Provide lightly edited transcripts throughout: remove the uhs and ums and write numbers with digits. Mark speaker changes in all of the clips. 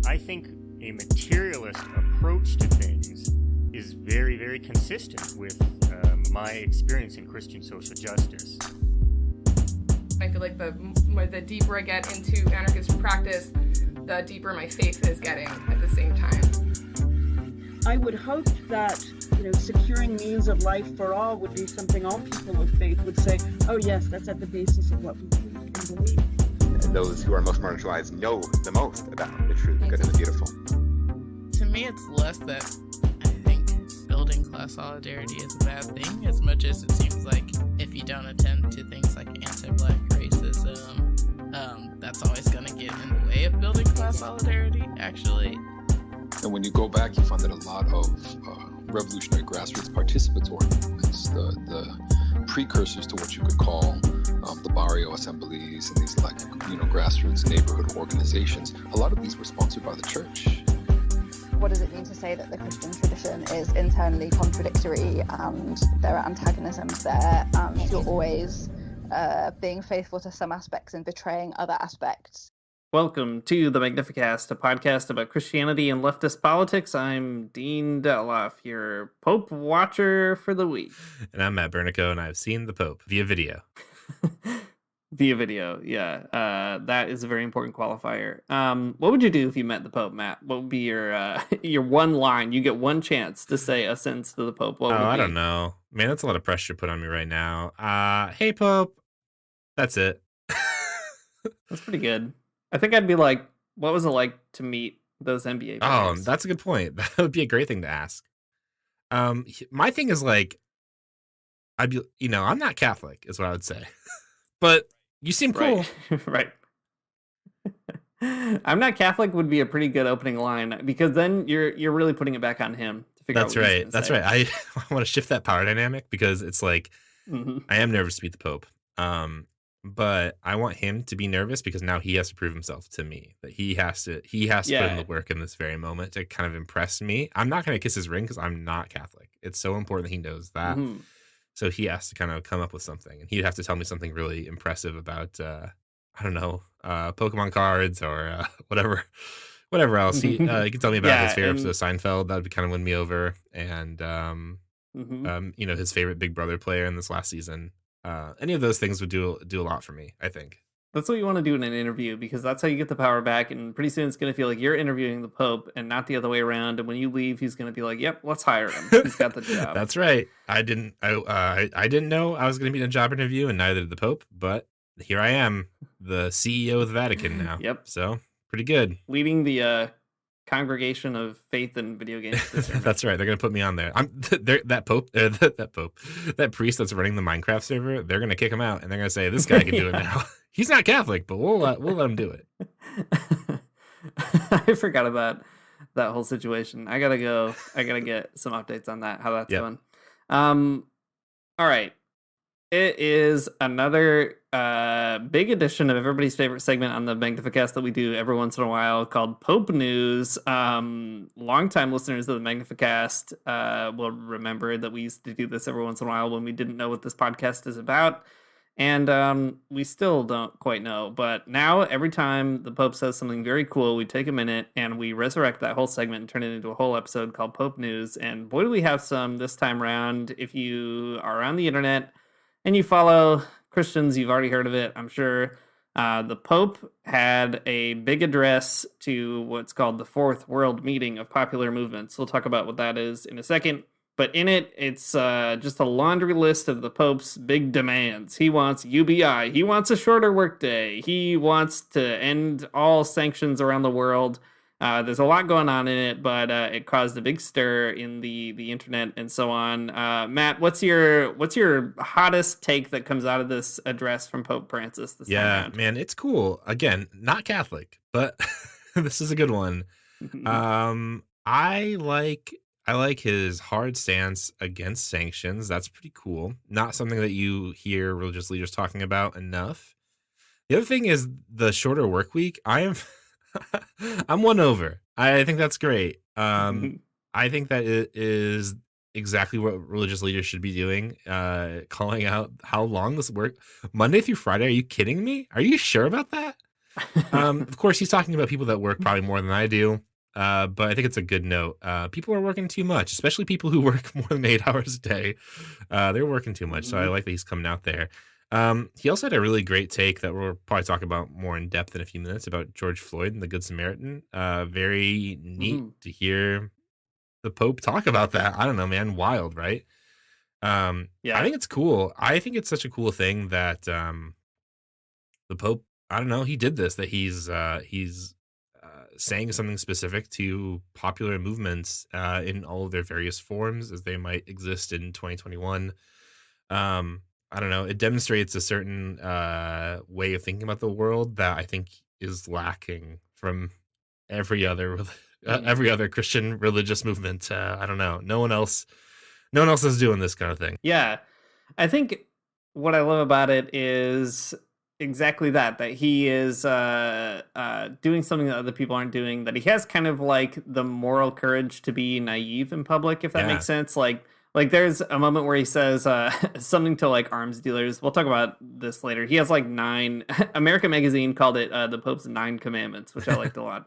Speaker 1: I think a materialist approach to things is very, very consistent with my experience in Christian social justice.
Speaker 2: I feel like the deeper I get into anarchist practice, the deeper my faith is getting at the same time.
Speaker 3: I would hope that, securing means of life for all would be something all people of faith would say, oh yes, that's at the basis of what we believe.
Speaker 4: Those who are most marginalized know the most about the true, the good, and the beautiful.
Speaker 5: To me, it's less that I think building class solidarity is a bad thing, as much as it seems like if you don't attend to things like anti-Black racism, that's always going to get in the way of building class solidarity, actually.
Speaker 6: And when you go back, you find that a lot of revolutionary grassroots participatory movements, the precursors to what you could call the barrio assemblies and these grassroots neighborhood organizations, a lot of these were sponsored by the church.
Speaker 7: What does it mean to say that the Christian tradition is internally contradictory and there are antagonisms there and you're always being faithful to some aspects and betraying other aspects?
Speaker 8: Welcome to the Magnificast, a podcast about Christianity and leftist politics. I'm Dean Detloff, your Pope Watcher for the week.
Speaker 9: And I'm Matt Bernico, and I've seen the Pope via video.
Speaker 8: Via video, yeah. That is a very important qualifier. What would you do if you met the Pope, Matt? What would be your one line? You get one chance to say a sentence to the Pope. What would it be?
Speaker 9: I don't know. Man, that's a lot of pressure to put on me right now. Hey, Pope. That's it.
Speaker 8: That's pretty good. I think I'd be like, what was it like to meet those NBA players?
Speaker 9: Oh, that's a good point. That would be a great thing to ask. My thing is I'd be, I'm not Catholic, is what I would say. But you seem cool.
Speaker 8: Right. I'm not Catholic would be a pretty good opening line, because then you're really putting it back on him to figure out what he's
Speaker 9: That's
Speaker 8: say.
Speaker 9: right. I want to shift that power dynamic, because it's like,
Speaker 8: Mm-hmm.
Speaker 9: I am nervous to meet the Pope. But I want him to be nervous because now he has to prove himself to me, that he has to put in the work in this very moment to kind of impress me. I'm not going to kiss his ring because I'm not Catholic. It's so important that he knows that.
Speaker 8: Mm-hmm.
Speaker 9: So he has to kind of come up with something, and he'd have to tell me something really impressive about, Pokemon cards or whatever else. He can tell me about his favorite episode of Seinfeld. That would kind of win me over. And, his favorite Big Brother player in this last season. Any of those things would do a lot for me, I think.
Speaker 8: That's what you want to do in an interview, because that's how you get the power back. And pretty soon it's going to feel like you're interviewing the Pope and not the other way around. And when you leave, he's going to be like, yep, let's hire him. He's got the job.
Speaker 9: That's right. I didn't know I was going to be in a job interview, and neither did the Pope. But here I am, the CEO of the Vatican now.
Speaker 8: Yep.
Speaker 9: So pretty good.
Speaker 8: Leading the congregation of faith and video games.
Speaker 9: That's right. They're going to put me on there. That priest that's running the Minecraft server, they're going to kick him out, and they're going to say, this guy can do it now. He's not Catholic, but we'll let him do it.
Speaker 8: I forgot about that whole situation. I gotta go. I gotta get some updates on that, how that's going. All right. It is another big edition of everybody's favorite segment on the Magnificast that we do every once in a while, called Pope News. Longtime listeners of the Magnificast will remember that we used to do this every once in a while when we didn't know what this podcast is about. And we still don't quite know. But now, every time the Pope says something very cool, we take a minute and we resurrect that whole segment and turn it into a whole episode called Pope News. And boy, do we have some this time around. If you are on the internet and you follow Christians, you've already heard of it, I'm sure. The Pope had a big address to what's called the Fourth World Meeting of Popular Movements. We'll talk about what that is in a second. But in it, it's just a laundry list of the Pope's big demands. He wants UBI. He wants a shorter workday. He wants to end all sanctions around the world. There's a lot going on in it, but it caused a big stir in the internet and so on. Matt, what's your hottest take that comes out of this address from Pope Francis this time around?
Speaker 9: Man, it's cool. Again, not Catholic, but this is a good one. I like his hard stance against sanctions. That's pretty cool. Not something that you hear religious leaders talking about enough. The other thing is the shorter work week. I'm won over. I think that's great. I think that it is exactly what religious leaders should be doing, calling out how long this work Monday through Friday. Are you kidding me? Are you sure about that? Of course, he's talking about people that work probably more than I do. But I think it's a good note. People are working too much, especially people who work more than 8 hours a day. They're working too much. So I like that he's coming out there. He also had a really great take that we'll probably talk about more in depth in a few minutes about George Floyd and the Good Samaritan. Very neat to hear the Pope talk about that. I don't know, man. Wild, right?
Speaker 8: Yeah.
Speaker 9: I think it's cool. I think it's such a cool thing that the Pope, I don't know, he did this, that he's saying something specific to popular movements in all of their various forms as they might exist in 2021. I don't know. It demonstrates a certain way of thinking about the world that I think is lacking from every other every other Christian religious movement. I don't know. No one else is doing this kind of thing.
Speaker 8: Yeah. I think what I love about it is exactly that he is doing something that other people aren't doing, that he has kind of like the moral courage to be naive in public, if that makes sense. Like there's a moment where he says something to like arms dealers. We'll talk about this later. He has like 9, American Magazine called it the Pope's 9 commandments, which I liked a lot.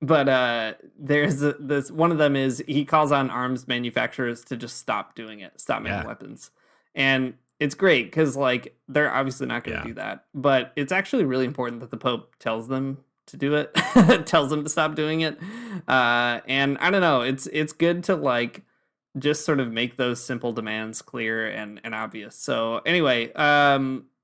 Speaker 8: But there's this, one of them is he calls on arms manufacturers to just stop doing it, stop making weapons. And it's great because like they're obviously not going to do that, but it's actually really important that the Pope tells them to do it, tells them to stop doing it. And I don't know, it's good to like just sort of make those simple demands clear and obvious. So anyway,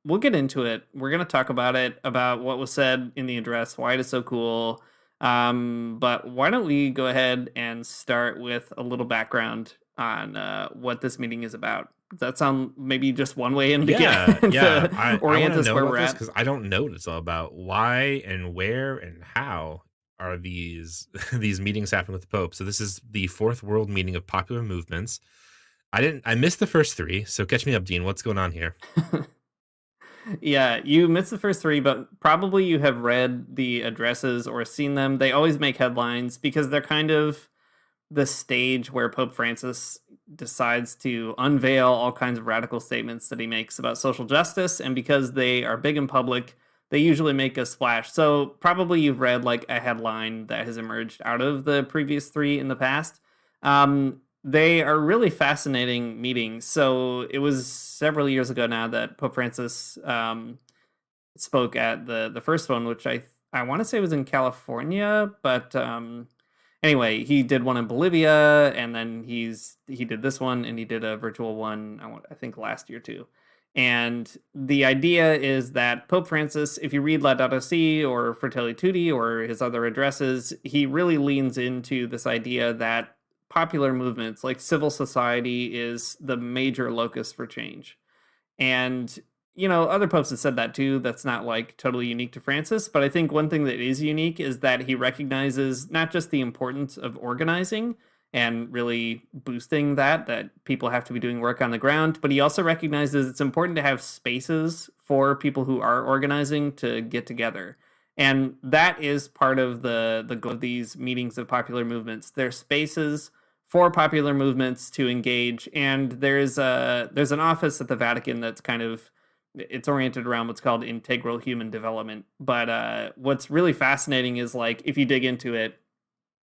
Speaker 8: we'll get into it. We're going to talk about it, about what was said in the address, why it is so cool. But why don't we go ahead and start with a little background on what this meeting is about? Does that sound maybe just one way in to
Speaker 9: I
Speaker 8: orient us
Speaker 9: know
Speaker 8: where
Speaker 9: about
Speaker 8: we're
Speaker 9: this
Speaker 8: at?
Speaker 9: because I don't know what it's all about. Why and where and how are these meetings happening with the Pope? So this is the 4th World Meeting of Popular Movements. I missed the first 3, so catch me up, Dean. What's going on here?
Speaker 8: Yeah, you missed the first 3, but probably you have read the addresses or seen them. They always make headlines because they're kind of the stage where Pope Francis decides to unveil all kinds of radical statements that he makes about social justice. And because they are big in public, they usually make a splash. So probably you've read like a headline that has emerged out of the previous 3 in the past. They are really fascinating meetings. So it was several years ago now that Pope Francis spoke at the first one, which I want to say was in California, but anyway, he did one in Bolivia, and then he did this one, and he did a virtual one, I think last year too. And the idea is that Pope Francis, if you read Laudato Si or Fratelli Tutti or his other addresses, he really leans into this idea that popular movements like civil society is the major locus for change. And, you know, other popes have said that too. That's not like totally unique to Francis. But I think one thing that is unique is that he recognizes not just the importance of organizing and really boosting that people have to be doing work on the ground, but he also recognizes it's important to have spaces for people who are organizing to get together. And that is part of the goal of these meetings of popular movements. They're spaces for popular movements to engage. And there's an office at the Vatican that's kind of, it's oriented around what's called integral human development. But what's really fascinating is like, if you dig into it,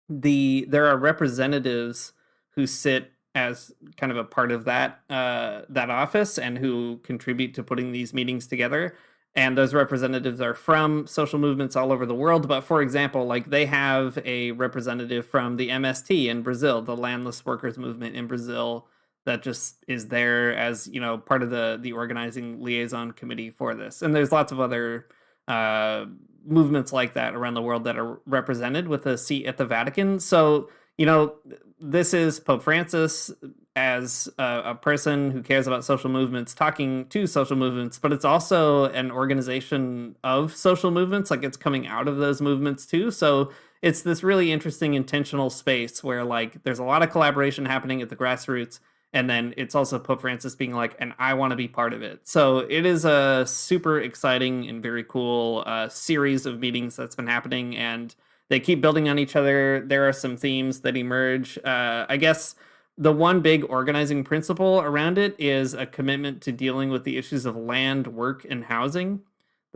Speaker 8: there are representatives who sit as kind of a part of that office and who contribute to putting these meetings together. And those representatives are from social movements all over the world. But for example, like they have a representative from the MST in Brazil, the landless workers movement in Brazil, that just is there as, you know, part of the organizing liaison committee for this. And there's lots of other movements like that around the world that are represented with a seat at the Vatican. So, you know, this is Pope Francis as a person who cares about social movements talking to social movements, but it's also an organization of social movements, like it's coming out of those movements too. So it's this really interesting intentional space where like there's a lot of collaboration happening at the grassroots, and then it's also Pope Francis being like, and I want to be part of it. So it is a super exciting and very cool series of meetings that's been happening, and they keep building on each other. There are some themes that emerge. I guess the one big organizing principle around it is a commitment to dealing with the issues of land, work, and housing.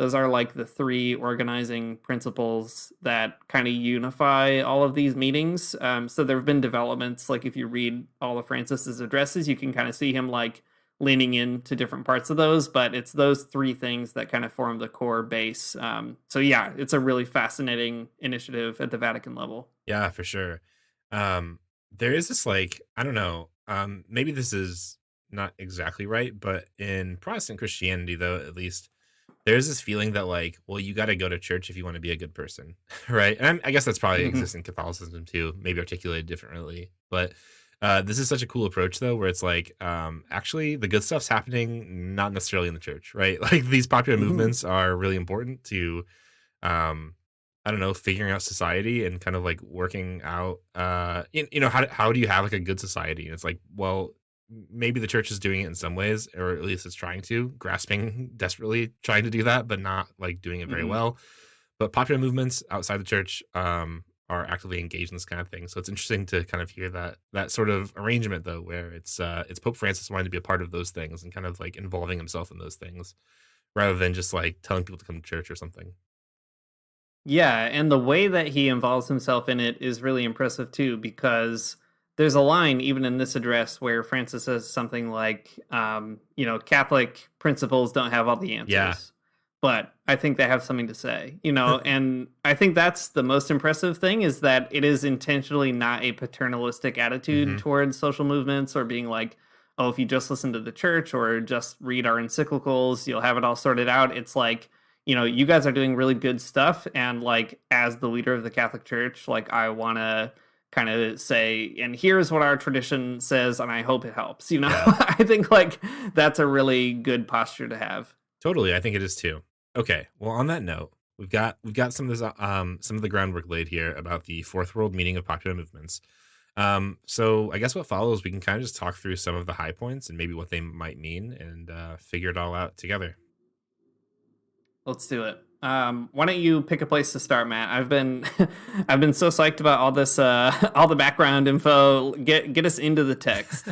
Speaker 8: Those are like the three organizing principles that kind of unify all of these meetings. So there have been developments, like if you read all of Francis's addresses, you can kind of see him like leaning into different parts of those, but it's those three things that kind of form the core base. So yeah, it's a really fascinating initiative at the Vatican level.
Speaker 9: Yeah, for sure. There is this like, I don't know, maybe this is not exactly right, but in Protestant Christianity, though, at least, there's this feeling that like, well, you got to go to church if you want to be a good person, right? And I guess that's probably
Speaker 8: Mhm.
Speaker 9: exists in Catholicism too, maybe articulated differently. But this is such a cool approach though, where it's like, actually, the good stuff's happening not necessarily in the church, right? Like these popular
Speaker 8: Mhm.
Speaker 9: movements are really important to, um, I don't know, figuring out society and kind of like working out, how do you have like a good society? And it's like, well, maybe the church is doing it in some ways, or at least it's trying to, grasping desperately, trying to do that, but not like doing it very
Speaker 8: Mhm.
Speaker 9: well. But popular movements outside the church are actively engaged in this kind of thing. So it's interesting to kind of hear that sort of arrangement though, where it's Pope Francis wanting to be a part of those things and kind of like involving himself in those things rather than just like telling people to come to church or something.
Speaker 8: Yeah, and the way that he involves himself in it is really impressive too, because there's a line even in this address where Francis says something like, Catholic principles don't have all the
Speaker 9: Yeah.
Speaker 8: answers, but I think they have something to say, and I think that's the most impressive thing is that it is intentionally not a paternalistic attitude
Speaker 9: Hmm.
Speaker 8: towards social movements or being like, oh, if you just listen to the church or just read our encyclicals, you'll have it all sorted out. It's like, you guys are doing really good stuff. And like, as the leader of the Catholic Church, like, I want to kind of say, and here's what our tradition says, and I hope it helps.
Speaker 9: Yeah.
Speaker 8: I think like that's a really good posture to have.
Speaker 9: Totally, I think it is too. Okay, well, on that note, we've got some of the groundwork laid here about the fourth world meaning of popular movements. So I guess what follows, we can kind of just talk through some of the high points and maybe what they might mean and figure it all out together.
Speaker 8: Let's do it. Why don't you pick a place to start, Matt? I've been I've been so psyched about all this all the background info. Get us into the text.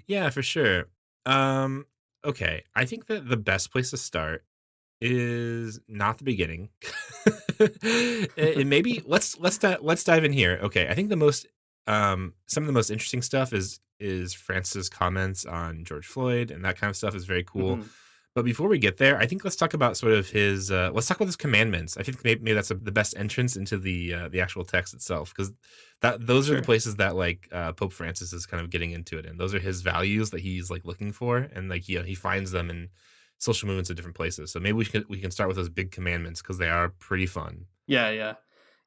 Speaker 9: Yeah, for sure. Um, okay, I think that the best place to start is not the beginning. And maybe let's dive in here. Okay, I think the most some of the most interesting stuff is Francis' comments on George Floyd and that kind of stuff is very cool.
Speaker 8: Mhm.
Speaker 9: But before we get there, I think let's talk about sort of his let's talk about his commandments. I think maybe that's the best entrance into the actual text itself because that those are the
Speaker 8: Sure.
Speaker 9: places that like Pope Francis is kind of getting into it, and those are his values that he's like looking for, and like he finds them in social movements at different places. So maybe we can start with those big commandments because they are pretty fun.
Speaker 8: Yeah, yeah.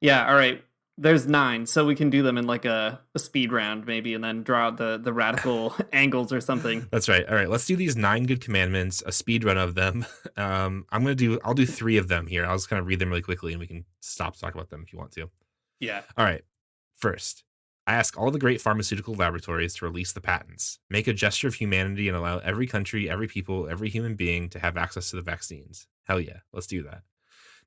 Speaker 8: Yeah, all right. There's 9, so we can do them in like a speed round maybe and then draw out the radical angles or something.
Speaker 9: That's right. All right, let's do these 9 good commandments, a speed run of them. I'll do 3 of them here. I'll just kind of read them really quickly, and we can stop to talk about them if you want to.
Speaker 8: Yeah.
Speaker 9: All right. First, I ask all the great pharmaceutical laboratories to release the patents, make a gesture of humanity, and allow every country, every people, every human being to have access to the vaccines. Hell yeah, let's do that.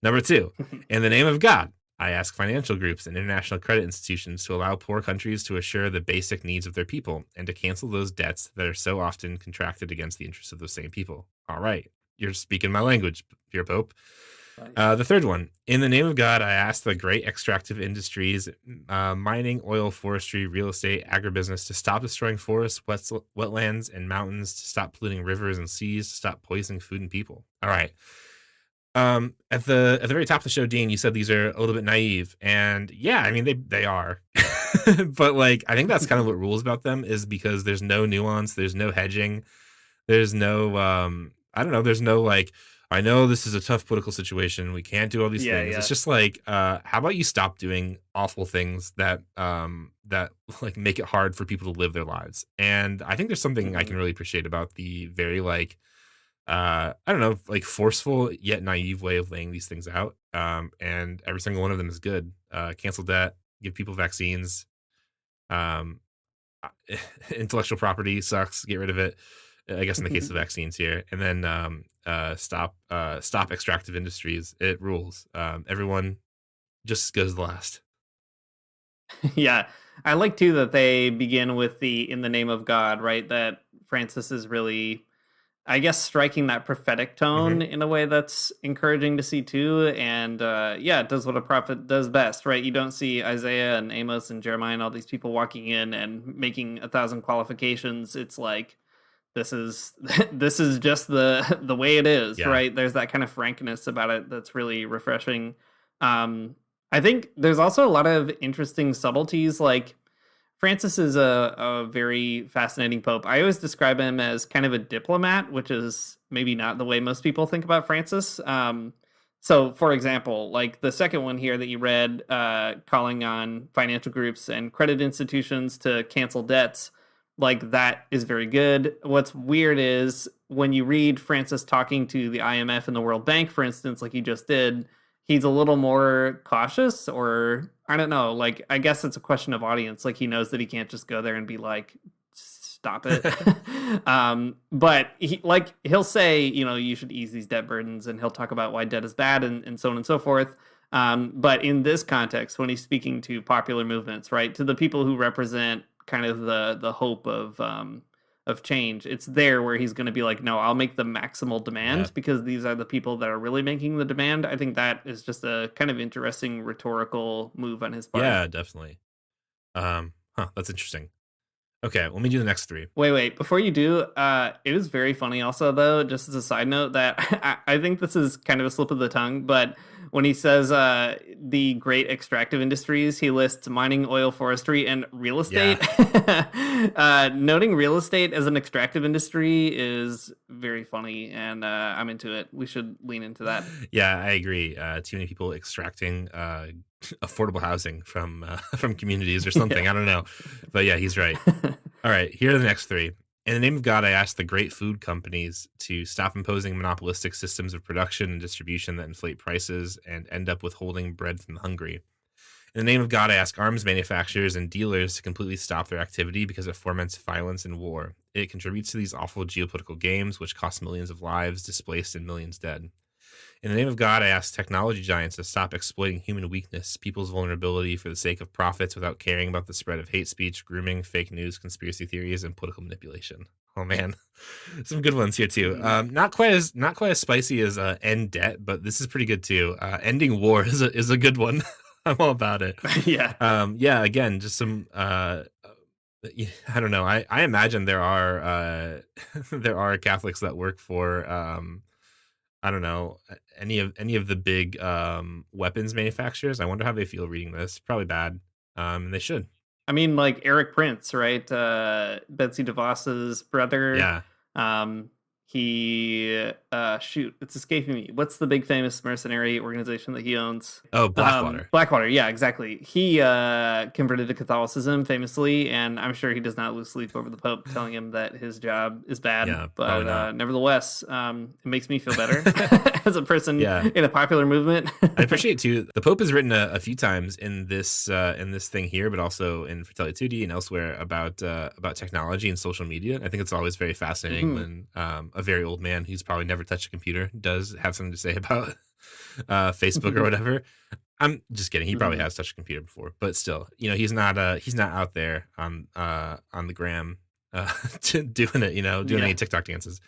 Speaker 9: Number 2, in the name of God, I ask financial groups and international credit institutions to allow poor countries to assure the basic needs of their people and to cancel those debts that are so often contracted against the interests of those same people. All right, you're speaking my language, dear Pope.
Speaker 8: Nice.
Speaker 9: The third one, in the name of God, I ask the great extractive industries, mining, oil, forestry, real estate, agribusiness, to stop destroying forests, wetlands, and mountains, to stop polluting rivers and seas, to stop poisoning food and people. All right. At the very top of the show, Dean, you said these are a little bit naive, and yeah, I mean they are, but like I think that's kind of what rules about them is because there's no nuance, there's no hedging, there's no I don't know, there's no like I know this is a tough political situation, we can't do all these
Speaker 8: Yeah,
Speaker 9: things. It's
Speaker 8: yeah.
Speaker 9: just like how about you stop doing awful things that like make it hard for people to live their lives. And I think there's something I
Speaker 8: Mhm.
Speaker 9: can really appreciate about the very like I don't know, like forceful yet naive way of laying these things out. And every single one of them is good. Cancel debt, give people vaccines. Um, Intellectual property sucks. Get rid of it. I guess in the case of vaccines here, and then stop extractive industries. It rules. Everyone just goes last.
Speaker 8: Yeah. I like too that they begin with the in the name of God, right? That Francis is really I guess striking that prophetic tone in a way that's encouraging to see too. And it does what a prophet does best, right? You don't see Isaiah and Amos and Jeremiah and all these people walking in and making 1,000 qualifications. It's like, this is this is just the way it is, right? There's that kind of frankness about it that's really refreshing. I think there's also a lot of interesting subtleties. Like, Francis is a very fascinating pope. I always describe him as kind of a diplomat, which is maybe not the way most people think about Francis. So, for example, like the second one here that you read, calling on financial groups and credit institutions to cancel debts, like that is very good. What's weird is when you read Francis talking to the IMF and the World Bank, for instance, like he just did, he's a little more cautious, or I don't know, like, I guess it's a question of audience. Like, he knows that he can't just go there and be like, stop it. But he'll say, you should ease these debt burdens, and he'll talk about why debt is bad and so on and so forth. But in this context, when he's speaking to popular movements, right, to the people who represent kind of the hope of change, it's there where he's going to be like, no, I'll make the maximal demand because these are the people that are really making the demand. I think that is just a kind of interesting rhetorical move on his part.
Speaker 10: Yeah, definitely. That's interesting. Okay, let me do the next three.
Speaker 8: Wait, before you do, it is very funny also, though, just as a side note, that I think this is kind of a slip of the tongue, but when he says the great extractive industries, he lists mining, oil, forestry, and real estate. Noting real estate as an extractive industry is very funny, and I'm into it. We should lean into that.
Speaker 10: Yeah, I agree. Too many people extracting affordable housing from communities or something. I don't know. But yeah, he's right. All right, here are the next three. In the name of God, I ask the great food companies to stop imposing monopolistic systems of production and distribution that inflate prices and end up withholding bread from the hungry. In the name of God, I ask arms manufacturers and dealers to completely stop their activity because it foments violence and war. It contributes to these awful geopolitical games, which cost millions of lives displaced and millions dead. In the name of God, I ask technology giants to stop exploiting human weakness, people's vulnerability for the sake of profits without caring about the spread of hate speech, grooming, fake news, conspiracy theories, and political manipulation. Oh man, some good ones here too. Not quite as spicy as end debt, but this is pretty good too. Ending war is a good one. I'm all about it.
Speaker 8: Yeah.
Speaker 10: Again, just some. I don't know. I imagine there are there are Catholics that work for. I don't know, any of the big weapons manufacturers. I wonder how they feel reading this. Probably bad. And they should.
Speaker 8: I mean, like Eric Prince, right? Betsy DeVos's brother.
Speaker 10: Yeah.
Speaker 8: He it's escaping me. What's the big famous mercenary organization that he owns?
Speaker 10: Oh, Blackwater.
Speaker 8: Blackwater, yeah, exactly. He converted to Catholicism famously, and I'm sure he does not lose sleep over the Pope telling him that his job is bad.
Speaker 10: Yeah,
Speaker 8: but nevertheless, it makes me feel better as a person in a popular movement.
Speaker 10: I appreciate too. The Pope has written a few times in this thing here, but also in Fratelli Tutti and elsewhere about technology and social media. I think it's always very fascinating when a very old man who's probably never touched a computer does have something to say about Facebook or whatever. I'm just kidding. He probably has touched a computer before, but still, he's not out there on the gram doing it, doing any TikTok dances.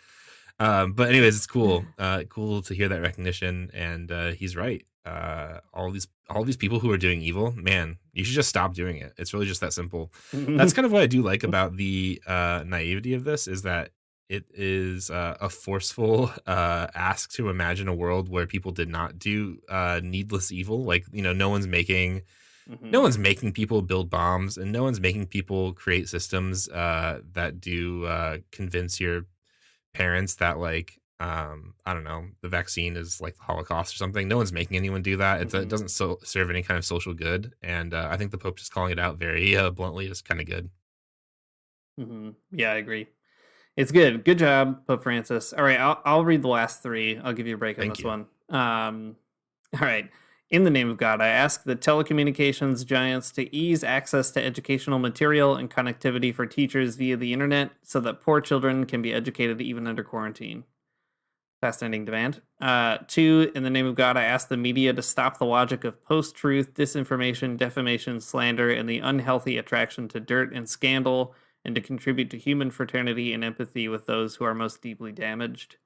Speaker 10: But anyways, it's cool to hear that recognition, and he's right. All these people who are doing evil, man, you should just stop doing it. It's really just that simple. That's kind of what I do like about the naivety of this, is that it is a forceful ask to imagine a world where people did not do needless evil. Like, no one's making people build bombs, and no one's making people create systems that do convince your parents that, like, I don't know, the vaccine is like the Holocaust or something. No one's making anyone do that. It doesn't serve any kind of social good. And I think the Pope just calling it out very bluntly is kind of good.
Speaker 8: Yeah, I agree. It's good. Good job, Pope Francis. All right, I'll read the last three. I'll give you a break on this one. All right. In the name of God, I ask the telecommunications giants to ease access to educational material and connectivity for teachers via the internet so that poor children can be educated even under quarantine. Fascinating demand. 2, in the name of God, I ask the media to stop the logic of post-truth, disinformation, defamation, slander, and the unhealthy attraction to dirt and scandal, and to contribute to human fraternity and empathy with those who are most deeply damaged.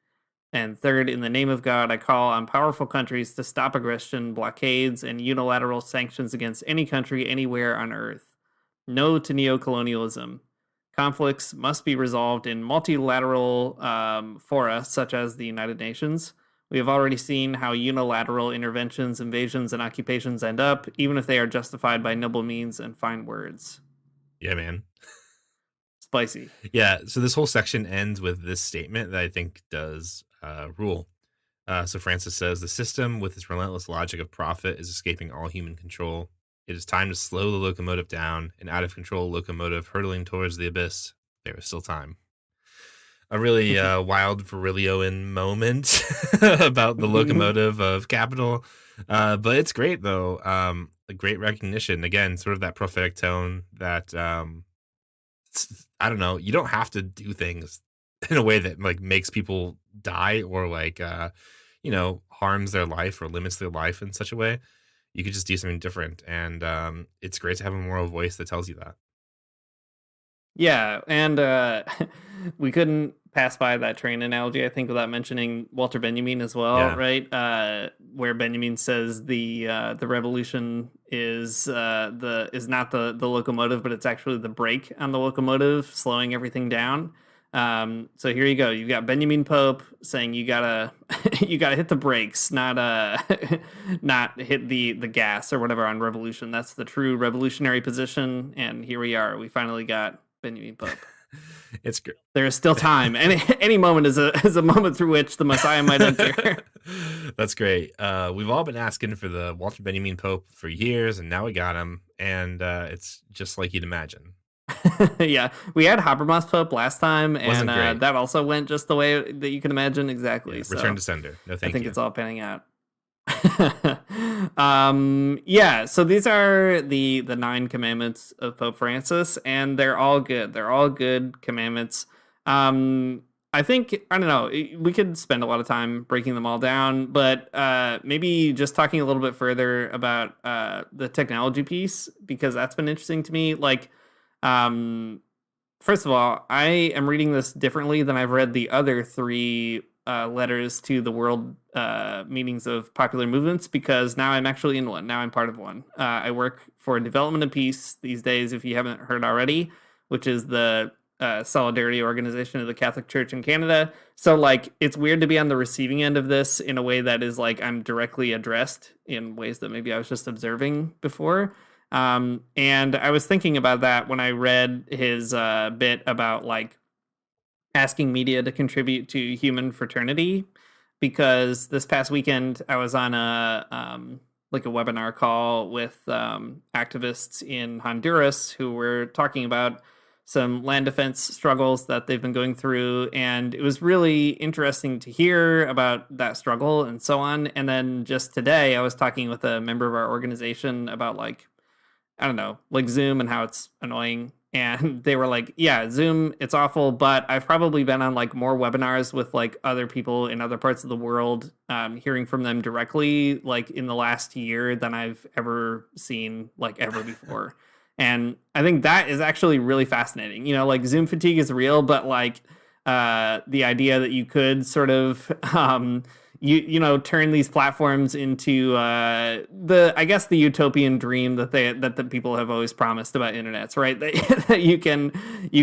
Speaker 8: And third, in the name of God, I call on powerful countries to stop aggression, blockades, and unilateral sanctions against any country anywhere on earth. No to neocolonialism. Conflicts must be resolved in multilateral fora, such as the United Nations. We have already seen how unilateral interventions, invasions, and occupations end up, even if they are justified by noble means and fine words.
Speaker 9: Yeah, man.
Speaker 8: Spicy.
Speaker 9: Yeah, so this whole section ends with this statement that I think does rule. So Francis says, the system with its relentless logic of profit is escaping all human control. It is time to slow the locomotive down, an out of control locomotive hurtling towards the abyss. There is still time. A really wild Virilioan moment about the locomotive of capital. But it's great, though. A great recognition. Again, sort of that prophetic tone that, I don't know, you don't have to do things in a way that like makes people die or like, harms their life or limits their life in such a way. You could just do something different. And it's great to have a moral voice that tells you that.
Speaker 8: Yeah, and we couldn't pass by that train analogy, I think, without mentioning Walter Benjamin as well,
Speaker 9: Yeah.
Speaker 8: right? Where Benjamin says the revolution is not the locomotive, but it's actually the brake on the locomotive, slowing everything down. So here you go. You've got Benjamin Pope saying you gotta you gotta hit the brakes, not not hit the gas or whatever on revolution. That's the true revolutionary position. And here we are. We finally got Benjamin Pope.
Speaker 9: It's great.
Speaker 8: There is still time. Any moment is a moment through which the Messiah might enter.
Speaker 9: That's great. We've all been asking for the Walter Benjamin Pope for years, and now we got him. And it's just like you'd imagine.
Speaker 8: Yeah, we had Habermas Pope last time,
Speaker 9: Wasn't
Speaker 8: and
Speaker 9: great.
Speaker 8: that also went just the way that you can imagine. Exactly.
Speaker 9: Yeah,
Speaker 8: So
Speaker 9: return to sender. No,
Speaker 8: I
Speaker 9: thank
Speaker 8: think
Speaker 9: you.
Speaker 8: it's all panning out. Yeah, so these are the 9 commandments of Pope Francis, and they're all good. They're all good commandments. I think, I don't know, we could spend a lot of time breaking them all down, but maybe just talking a little bit further about the technology piece, because that's been interesting to me. Like, first of all, I am reading this differently than I've read the other 3 letters to the world meetings of popular movements, because now I'm actually in one. Now I'm part of one. I work for Development and Peace these days, if you haven't heard already, which is the solidarity organization of the Catholic Church in Canada. So like, it's weird to be on the receiving end of this in a way that is like I'm directly addressed in ways that maybe I was just observing before. And I was thinking about that when I read his bit about like asking media to contribute to human fraternity, because this past weekend I was on a like a webinar call with activists in Honduras who were talking about some land defense struggles that they've been going through, and it was really interesting to hear about that struggle and so on. And then just today I was talking with a member of our organization about like, I don't know, like Zoom and how it's annoying. And they were like, yeah, Zoom, it's awful, but I've probably been on like more webinars with like other people in other parts of the world, hearing from them directly, like in the last year than I've ever seen like ever before. And I think that is actually really fascinating. You know, like Zoom fatigue is real, but like the idea that you could sort of you know, turn these platforms into I guess the utopian dream that the people have always promised about internets, right? That you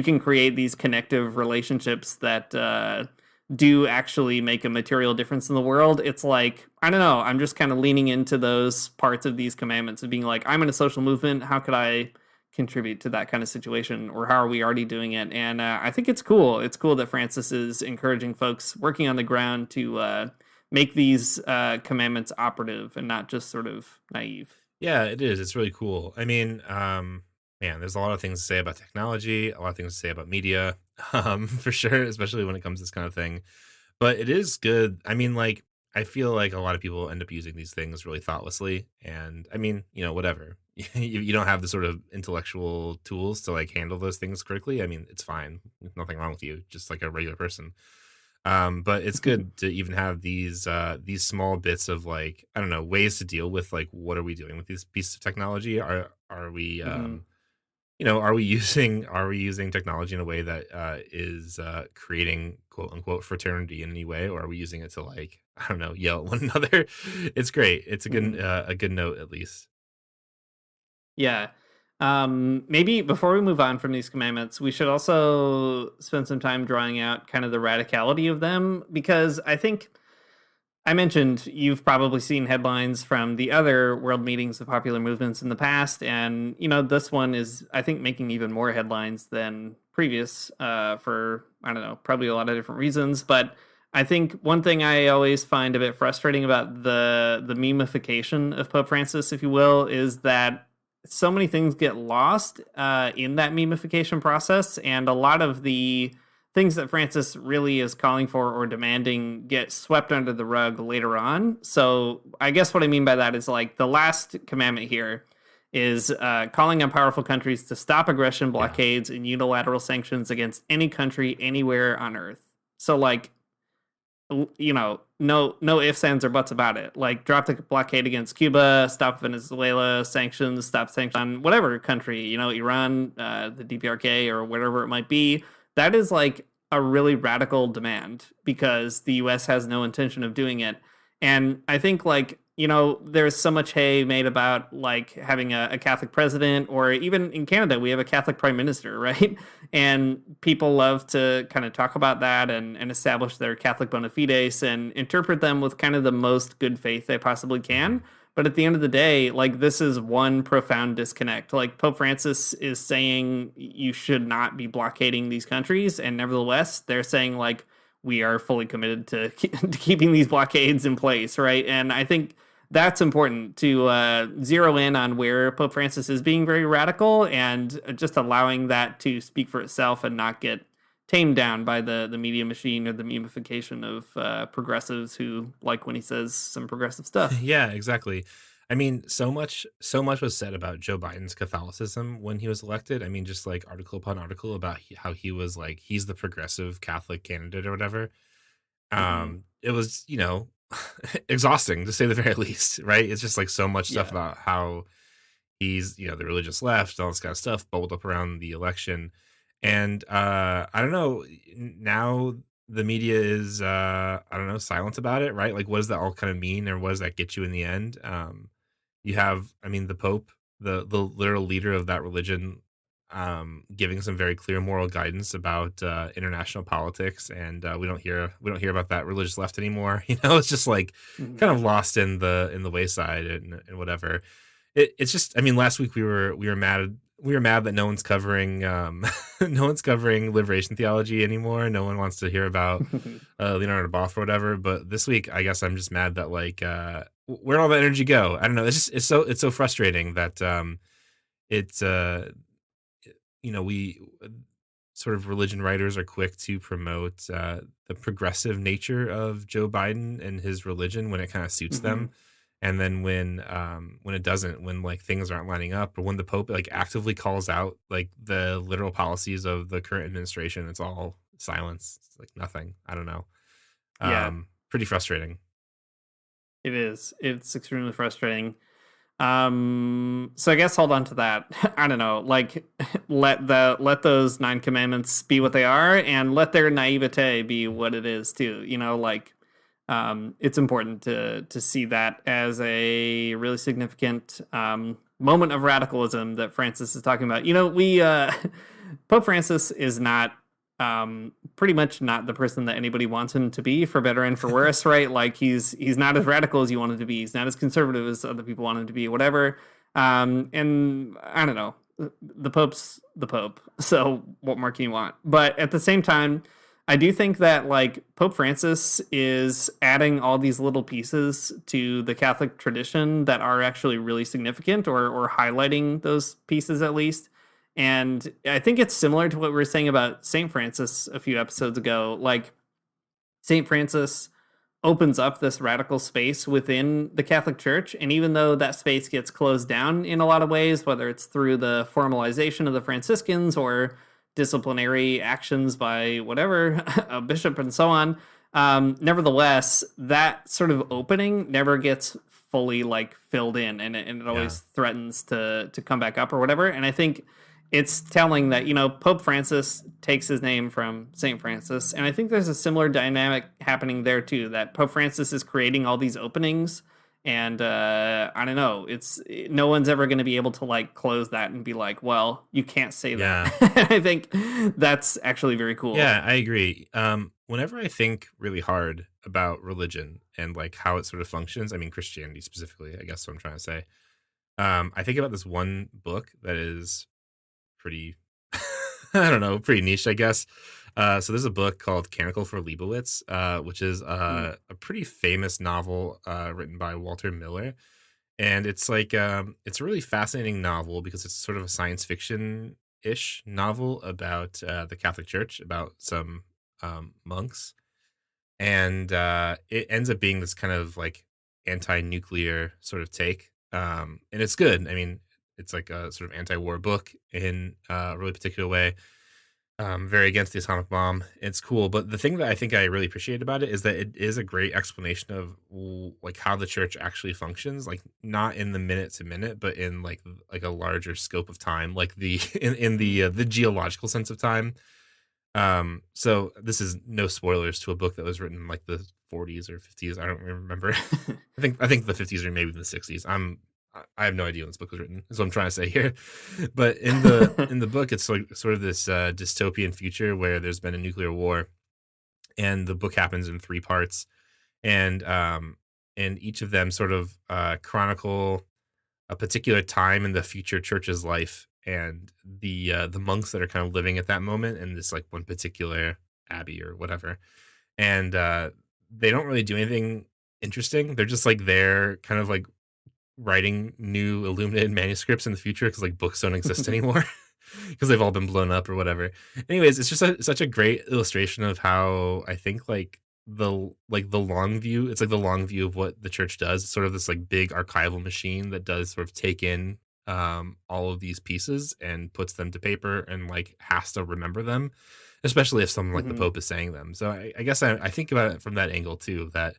Speaker 8: can create these connective relationships that do actually make a material difference in the world. It's like, I don't know, I'm just kind of leaning into those parts of these commandments of being like, I'm in a social movement, how could I contribute to that kind of situation, or how are we already doing it? And I think it's cool. It's cool that Francis is encouraging folks working on the ground to make these commandments operative and not just sort of naive.
Speaker 9: Yeah, it is. It's really cool. I mean, man, there's a lot of things to say about technology, a lot of things to say about media, for sure, especially when it comes to this kind of thing. But it is good. I mean, like, I feel like a lot of people end up using these things really thoughtlessly. And I mean, whatever. You don't have the sort of intellectual tools to like handle those things correctly. I mean, it's fine. There's nothing wrong with you, just like a regular person. But it's good to even have these small bits of like, I don't know, ways to deal with like, what are we doing with these pieces of technology? Are we are we using technology in a way that is creating quote unquote fraternity in any way, or are we using it to, like, I don't know, yell at one another? It's great. It's a good note, at least.
Speaker 8: Yeah. Maybe before we move on from these commandments, we should also spend some time drawing out kind of the radicality of them, because I think I mentioned you've probably seen headlines from the other world meetings of popular movements in the past, and this one is, I think, making even more headlines than previous, for, I don't know, probably a lot of different reasons. But I think one thing I always find a bit frustrating about the memification of Pope Francis, if you will, is that so many things get lost in that memification process, and a lot of the things that Francis really is calling for or demanding get swept under the rug later on. So I guess what I mean by that is, like, the last commandment here is calling on powerful countries to stop aggression, blockades, and unilateral sanctions against any country anywhere on earth. So, like, no ifs, ands, or buts about it. Like, drop the blockade against Cuba, stop Venezuela, sanctions, stop sanctions on whatever country, Iran, the DPRK, or whatever it might be. That is, like, a really radical demand, because the US has no intention of doing it. And I think, like, there's so much hay made about, like, having a Catholic president, or even in Canada, we have a Catholic prime minister, right? And people love to kind of talk about that and establish their Catholic bona fides and interpret them with kind of the most good faith they possibly can. But at the end of the day, like, this is one profound disconnect. Like, Pope Francis is saying you should not be blockading these countries, and nevertheless, they're saying, like, we are fully committed to keeping these blockades in place, right? And I think that's important to zero in on where Pope Francis is being very radical, and just allowing that to speak for itself and not get tamed down by the media machine or the memification of progressives who like when he says some progressive stuff.
Speaker 9: Yeah, exactly. I mean, so much was said about Joe Biden's Catholicism when he was elected. I mean, just like article upon article about how he was like, he's the progressive Catholic candidate or whatever. It was, exhausting, to say the very least, right? It's just like so much stuff about how he's, the religious left, all this kind of stuff bubbled up around the election. And I don't know, now the media is I don't know, silent about it, right? Like, what does that all kind of mean, or what does that get you in the end? You have, I mean, the Pope, the literal leader of that religion, giving some very clear moral guidance about international politics, and we don't hear about that religious left anymore. It's just like kind of lost in the wayside, and whatever. It's just, I mean, last week we were mad that no one's covering no one's covering liberation theology anymore. No one wants to hear about Leonardo Boff or whatever. But this week, I guess I'm just mad that, like, where'd all that energy go? I don't know. It's so frustrating that it's we sort of religion writers are quick to promote the progressive nature of Joe Biden and his religion when it kind of suits them. And then when it doesn't, when, like, things aren't lining up, or when the Pope, like, actively calls out, like, the literal policies of the current administration, it's all silence. It's like nothing. I don't know.
Speaker 8: Yeah.
Speaker 9: Pretty frustrating.
Speaker 8: It is. It's extremely frustrating. So I guess hold on to that. I don't know. Like, let those 9 commandments be what they are, and let their naivete be what it is too. Like, it's important to see that as a really significant moment of radicalism that Francis is talking about. Pope Francis is not pretty much not the person that anybody wants him to be, for better and for worse, right? Like, he's not as radical as you want him to be. He's not as conservative as other people want him to be, whatever. And I don't know, the Pope's the Pope, so what more can you want? But at the same time, I do think that, like, Pope Francis is adding all these little pieces to the Catholic tradition that are actually really significant, or highlighting those pieces at least. And I think it's similar to what we were saying about St. Francis a few episodes ago. Like, St. Francis opens up this radical space within the Catholic Church. And even though that space gets closed down in a lot of ways, whether it's through the formalization of the Franciscans or disciplinary actions by whatever, a bishop and so on, nevertheless, that sort of opening never gets fully, like, filled in, and it always threatens to come back up or whatever. And I think it's telling that, Pope Francis takes his name from St. Francis. And I think there's a similar dynamic happening there too, that Pope Francis is creating all these openings. And I don't know, no one's ever going to be able to like close that and be like, well, you can't say that. I think that's actually very cool.
Speaker 9: Yeah, I agree. Whenever I think really hard about religion and like how it sort of functions, I mean, Christianity specifically, I guess what I'm trying to say. I think about this one book that is pretty, I don't know, pretty niche, I guess. So there's a book called Canticle for Leibowitz, which is a pretty famous novel written by Walter Miller. And it's like, it's a really fascinating novel because it's sort of a science fiction-ish novel about the Catholic Church, about some monks. And it ends up being this kind of like anti-nuclear sort of take. And it's good. I mean, it's like a sort of anti-war book in a really particular way. Very against the atomic bomb. It's cool, but the thing that I think I really appreciate about it is that it is a great explanation of like how the church actually functions, like not in the minute to minute, but in like a larger scope of time, like the in the geological sense of time. So this is no spoilers to a book that was written in like the 40s or 50s. I don't remember. I think the 50s or maybe the 60s. I have no idea when this book was written. Is what I'm trying to say here. But in the book, it's like sort of this dystopian future where there's been a nuclear war, and the book happens in 3 parts, and each of them sort of chronicle a particular time in the future church's life, and the monks that are kind of living at that moment in this like one particular abbey or whatever, and they don't really do anything interesting. They're just like there, kind of like writing new illuminated manuscripts in the future because like books don't exist anymore because they've all been blown up or whatever. Anyways, it's just such a great illustration of how I think like the long view. It's like the long view of what the church does. It's sort of this like big archival machine that does sort of take in all of these pieces and puts them to paper and like has to remember them, especially if someone like the Pope is saying them. So I guess I think about it from that angle too, that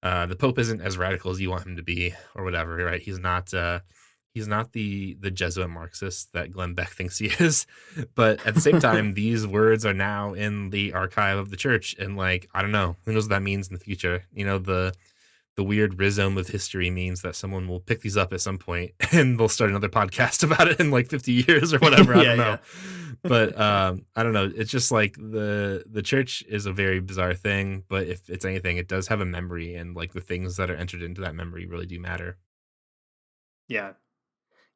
Speaker 9: the Pope isn't as radical as you want him to be or whatever, right? He's not the Jesuit Marxist that Glenn Beck thinks he is. But at the same time, these words are now in the archive of the church. And like, I don't know, who knows what that means in the future? The weird rhizome of history means that someone will pick these up at some point and they'll start another podcast about it in like 50 years or whatever. I don't know. But I don't know. It's just like the church is a very bizarre thing. But if it's anything, it does have a memory, and like the things that are entered into that memory really do matter.
Speaker 8: Yeah.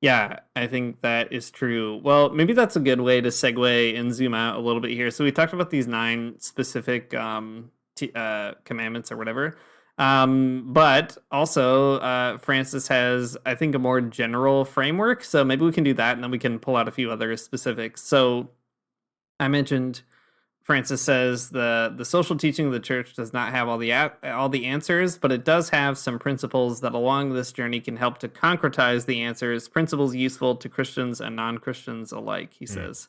Speaker 8: Yeah, I think that is true. Well, maybe that's a good way to segue and zoom out a little bit here. So we talked about these 9 specific commandments or whatever. But also Francis has, I think, a more general framework. So maybe we can do that, and then we can pull out a few other specifics. So I mentioned Francis says the social teaching of the church does not have all the answers, but it does have some principles that along this journey can help to concretize the answers, principles useful to Christians and non-Christians alike, he says.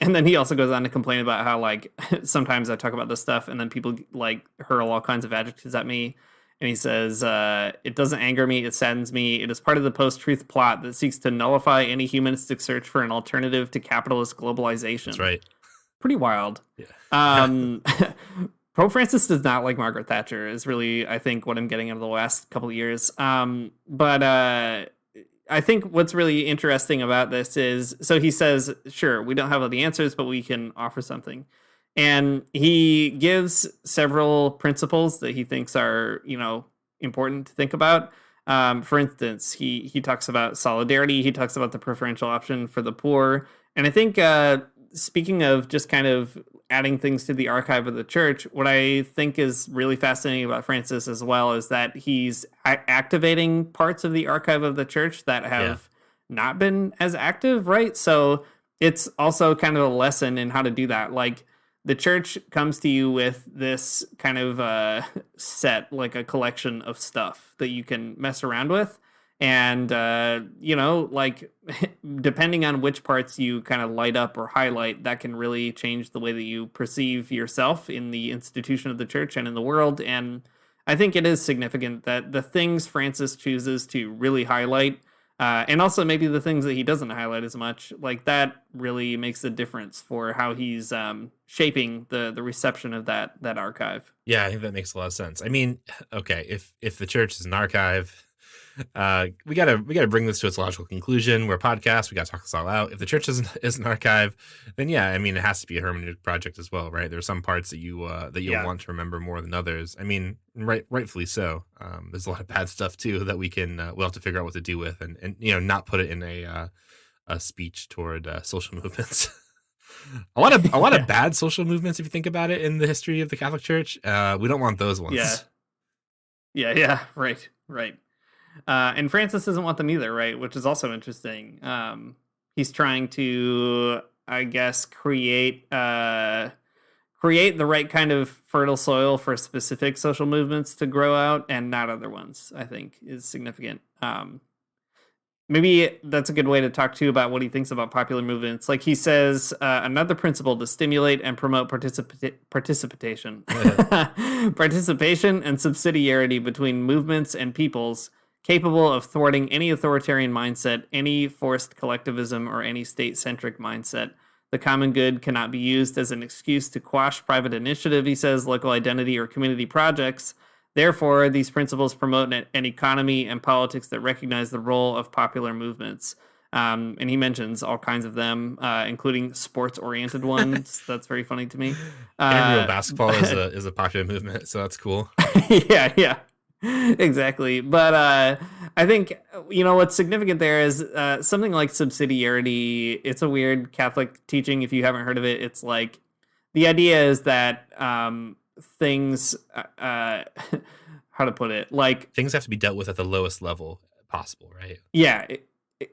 Speaker 8: And then he also goes on to complain about how, like, sometimes I talk about this stuff and then people, like, hurl all kinds of adjectives at me. And he says, it doesn't anger me, it saddens me. It is part of the post-truth plot that seeks to nullify any humanistic search for an alternative to capitalist globalization. That's
Speaker 9: right.
Speaker 8: Pretty wild.
Speaker 9: Yeah.
Speaker 8: Pope Francis does not like Margaret Thatcher is really, I think, what I'm getting out of the last couple of years. But I think what's really interesting about this is, so he says, sure, we don't have all the answers, but we can offer something. And he gives several principles that he thinks are, important to think about. For instance, he talks about solidarity. He talks about the preferential option for the poor. And I think, speaking of just kind of adding things to the archive of the church, what I think is really fascinating about Francis as well is that he's activating parts of the archive of the church that have not been as active, right? So it's also kind of a lesson in how to do that. Like, the church comes to you with this kind of set, like a collection of stuff that you can mess around with. And, like, depending on which parts you kind of light up or highlight, that can really change the way that you perceive yourself in the institution of the church and in the world. And I think it is significant that the things Francis chooses to really highlight And also maybe the things that he doesn't highlight as much, like that really makes a difference for how he's shaping the reception of that archive.
Speaker 9: Yeah, I think that makes a lot of sense. I mean, okay, if the church is an archive, we gotta bring this to its logical conclusion. We're a podcast, we gotta talk this all out. If the church is an archive, then yeah, I mean, it has to be a hermeneutic project as well, right? There's some parts that you'll want to remember more than others. I mean, rightfully so. There's a lot of bad stuff too that we'll have to figure out what to do with, and not put it in a speech toward social movements. a lot of bad social movements, if you think about it, in the history of the Catholic Church. We don't want those ones.
Speaker 8: Yeah, right. And Francis doesn't want them either, right? Which is also interesting. He's trying to, I guess, create the right kind of fertile soil for specific social movements to grow out, and not other ones. I think is significant. Maybe that's a good way to talk to about what he thinks about popular movements. Like he says, another principle to stimulate and promote participation, participation and subsidiarity between movements and peoples capable of thwarting any authoritarian mindset, any forced collectivism, or any state-centric mindset. The common good cannot be used as an excuse to quash private initiative, he says, local identity, or community projects. Therefore, these principles promote an economy and politics that recognize the role of popular movements. And he mentions all kinds of them, including sports-oriented ones. That's very funny to me.
Speaker 9: Real basketball is a popular movement, so that's cool.
Speaker 8: Yeah, exactly. But I think what's significant there is something like subsidiarity. It's a weird Catholic teaching. If you haven't heard of it, it's like the idea is that things how to put it, like
Speaker 9: things have to be dealt with at the lowest level possible, right?
Speaker 8: Yeah,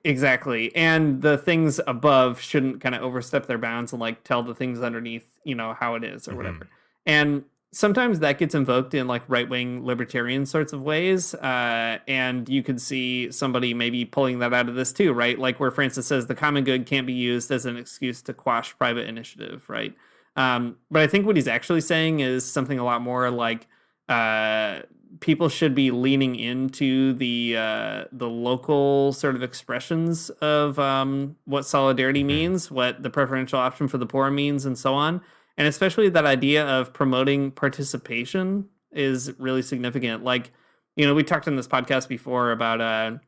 Speaker 8: exactly. And the things above shouldn't kind of overstep their bounds and like tell the things underneath how it is or whatever. And sometimes that gets invoked in like right-wing libertarian sorts of ways, and you could see somebody maybe pulling that out of this too, right? Like where Francis says the common good can't be used as an excuse to quash private initiative, right? But I think what he's actually saying is something a lot more like people should be leaning into the local sort of expressions of what solidarity means, what the preferential option for the poor means, and so on. And especially that idea of promoting participation is really significant. Like, we talked in this podcast before about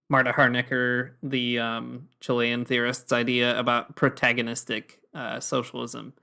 Speaker 8: Marta Harnecker, the Chilean theorist's idea about protagonistic socialism.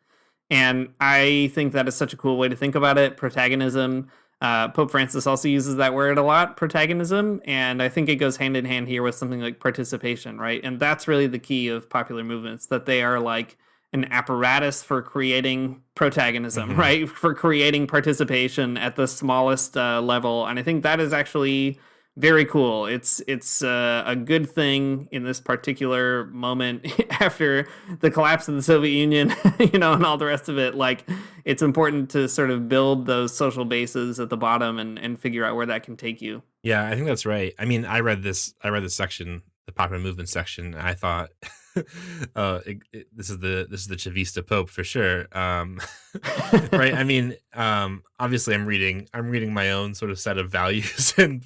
Speaker 8: And I think that is such a cool way to think about it, protagonism. Pope Francis also uses that word a lot, protagonism, and I think it goes hand in hand here with something like participation, right? And that's really the key of popular movements, that they are like an apparatus for creating protagonism, right? For creating participation at the smallest level. And I think that is actually very cool. It's a good thing in this particular moment after the collapse of the Soviet Union, and all the rest of it. Like, it's important to sort of build those social bases at the bottom and figure out where that can take you.
Speaker 9: Yeah, I think that's right. I mean, I read this section, the popular movement section, and I thought, this is the Chavista Pope for sure. Right. I mean, obviously I'm reading my own sort of set of values and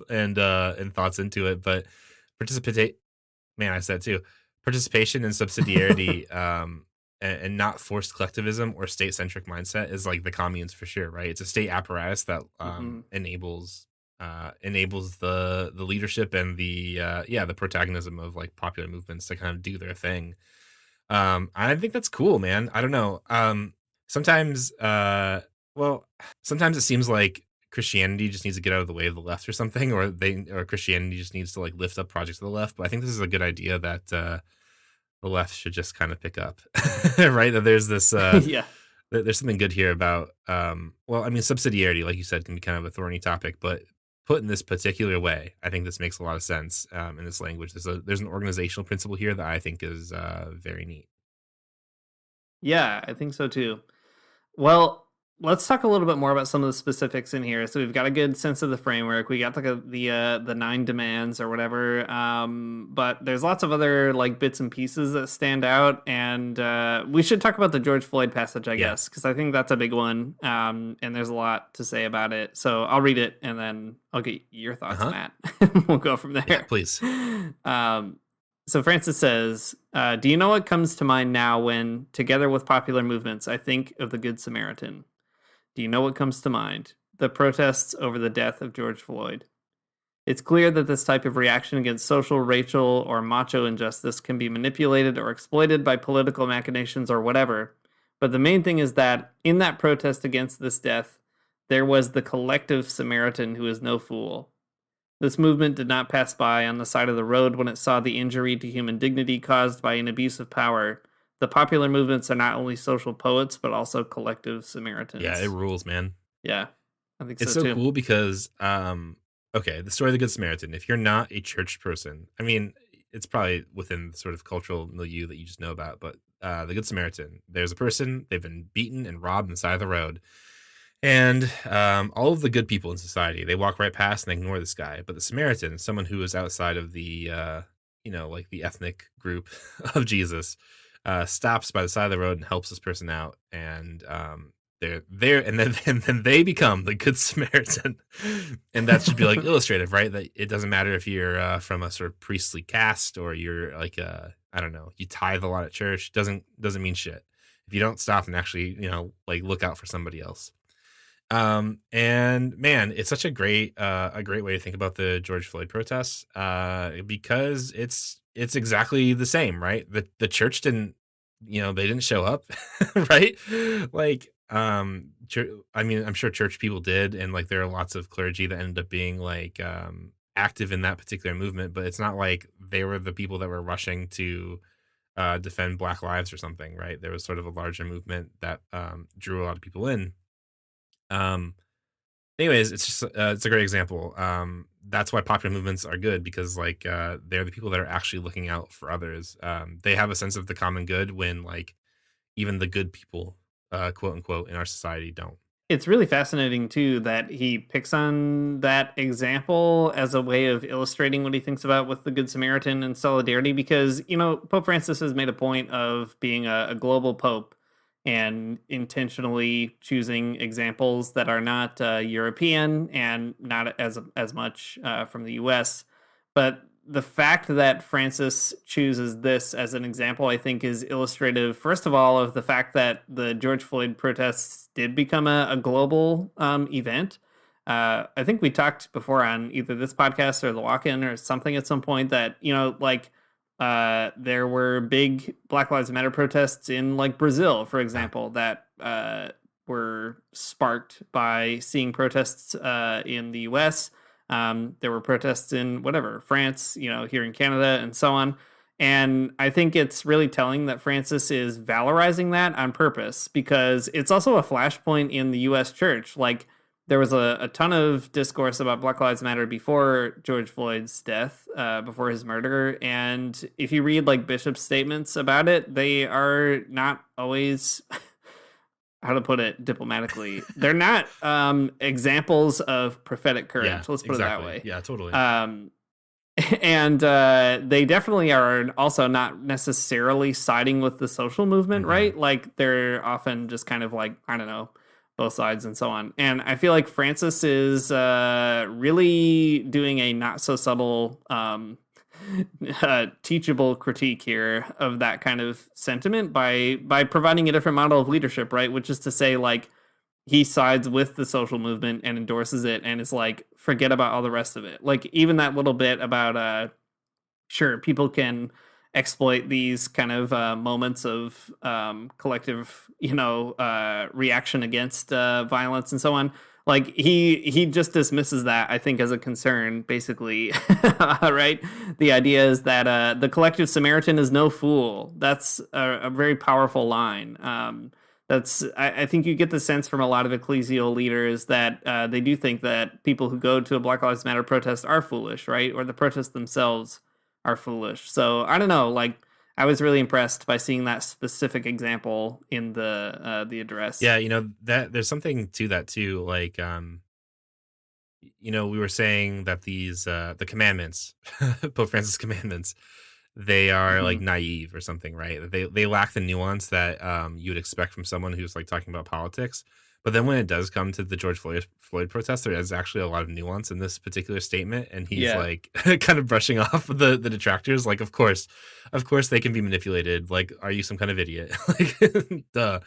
Speaker 9: thoughts into it, but participation and subsidiarity, and not forced collectivism or state-centric mindset is like the communes for sure, right? It's a state apparatus that enables the leadership and the protagonism of like popular movements to kind of do their thing. I think that's cool, man. I don't know. Sometimes it seems like Christianity just needs to get out of the way of the left or something, or Christianity just needs to like lift up projects of the left. But I think this is a good idea that the left should just kind of pick up, right? That there's this there's something good here about subsidiarity, like you said, can be kind of a thorny topic, but put in this particular way, I think this makes a lot of sense in this language. There's an organizational principle here that I think is very neat.
Speaker 8: Yeah, I think so too. Well, let's talk a little bit more about some of the specifics in here. So we've got a good sense of the framework. We got the 9 demands or whatever. But there's lots of other like bits and pieces that stand out. And we should talk about the George Floyd passage, I guess, because I think that's a big one. And there's a lot to say about it. So I'll read it and then I'll get your thoughts, Matt. We'll go from there.
Speaker 10: Yeah, please.
Speaker 8: So Francis says, do you know what comes to mind now when, together with popular movements, I think of the Good Samaritan? Do you know what comes to mind? The protests over the death of George Floyd. It's clear that this type of reaction against social, racial, or macho injustice can be manipulated or exploited by political machinations or whatever. But the main thing is that, in that protest against this death, there was the collective Samaritan who is no fool. This movement did not pass by on the side of the road when it saw the injury to human dignity caused by an abuse of power. The popular movements are not only social poets, but also collective Samaritans.
Speaker 10: Yeah, it rules, man.
Speaker 8: Yeah, I think
Speaker 10: it's
Speaker 8: so too.
Speaker 10: Cool because, okay, the story of the Good Samaritan, if you're not a church person, I mean, it's probably within the sort of cultural milieu that you just know about, but the Good Samaritan, there's a person, they've been beaten and robbed on the side of the road. And all of the good people in society, they walk right past and ignore this guy. But the Samaritan, someone who is outside of the, like the ethnic group of Jesus, stops by the side of the road and helps this person out. And they're there, and then they become the Good Samaritan. And that should be like illustrative, right? That it doesn't matter if you're from a sort of priestly caste or you're like, I don't know, you tithe a lot at church. Doesn't mean shit if you don't stop and actually, like look out for somebody else. And man, it's such a great way to think about the George Floyd protests, because it's exactly the same, right? The church didn't, they didn't show up, right? Like, I mean, I'm sure church people did. And like, there are lots of clergy that ended up being like, active in that particular movement, but it's not like they were the people that were rushing to, defend Black lives or something, right? There was sort of a larger movement that, drew a lot of people in. Anyways, it's just it's a great example. That's why popular movements are good, because like they're the people that are actually looking out for others. They have a sense of the common good when like even the good people, quote unquote, in our society don't.
Speaker 8: It's really fascinating too that he picks on that example as a way of illustrating what he thinks about with the Good Samaritan and solidarity, because Pope Francis has made a point of being a global pope and intentionally choosing examples that are not European and not as much from the US. But the fact that Francis chooses this as an example, I think, is illustrative, first of all, of the fact that the George Floyd protests did become a global event. I think we talked before on either this podcast or the walk-in or something at some point that, there were big Black Lives Matter protests in like Brazil, for example, that were sparked by seeing protests in the US. There were protests in France, here in Canada and so on. And I think it's really telling that Francis is valorizing that on purpose, because it's also a flashpoint in the US church. Like, there was a ton of discourse about Black Lives Matter before George Floyd's death, before his murder. And if you read like bishops' statements about it, they are not always, how to put it diplomatically, they're not examples of prophetic courage.
Speaker 10: Yeah,
Speaker 8: Let's put it that way.
Speaker 10: Yeah, totally.
Speaker 8: And they definitely are also not necessarily siding with the social movement, right? Like, they're often just kind of like, I don't know, both sides and so on. And I feel like Francis is really doing a not so subtle teachable critique here of that kind of sentiment by providing a different model of leadership, right? Which is to say, like, he sides with the social movement and endorses it and is like, forget about all the rest of it. Like, even that little bit about sure, people can exploit these kind of moments of collective, reaction against violence and so on. Like, he just dismisses that, I think, as a concern, basically, right? The idea is that the collective Samaritan is no fool. That's a very powerful line. I think you get the sense from a lot of ecclesial leaders that they do think that people who go to a Black Lives Matter protest are foolish, right? Or the protests themselves are foolish. So I don't know, like, I was really impressed by seeing that specific example in the address.
Speaker 9: Yeah, that there's something to that too. Like, we were saying that these the commandments, Pope Francis commandments, they are like
Speaker 8: Mhm.
Speaker 9: naive or something, right? They lack the nuance that you would expect from someone who's like talking about politics. But then when it does come to the George Floyd protest, there is actually a lot of nuance in this particular statement, and he's
Speaker 8: Yeah.
Speaker 9: like kind of brushing off the detractors. Like, of course, they can be manipulated. Like, are you some kind of idiot? Like, duh.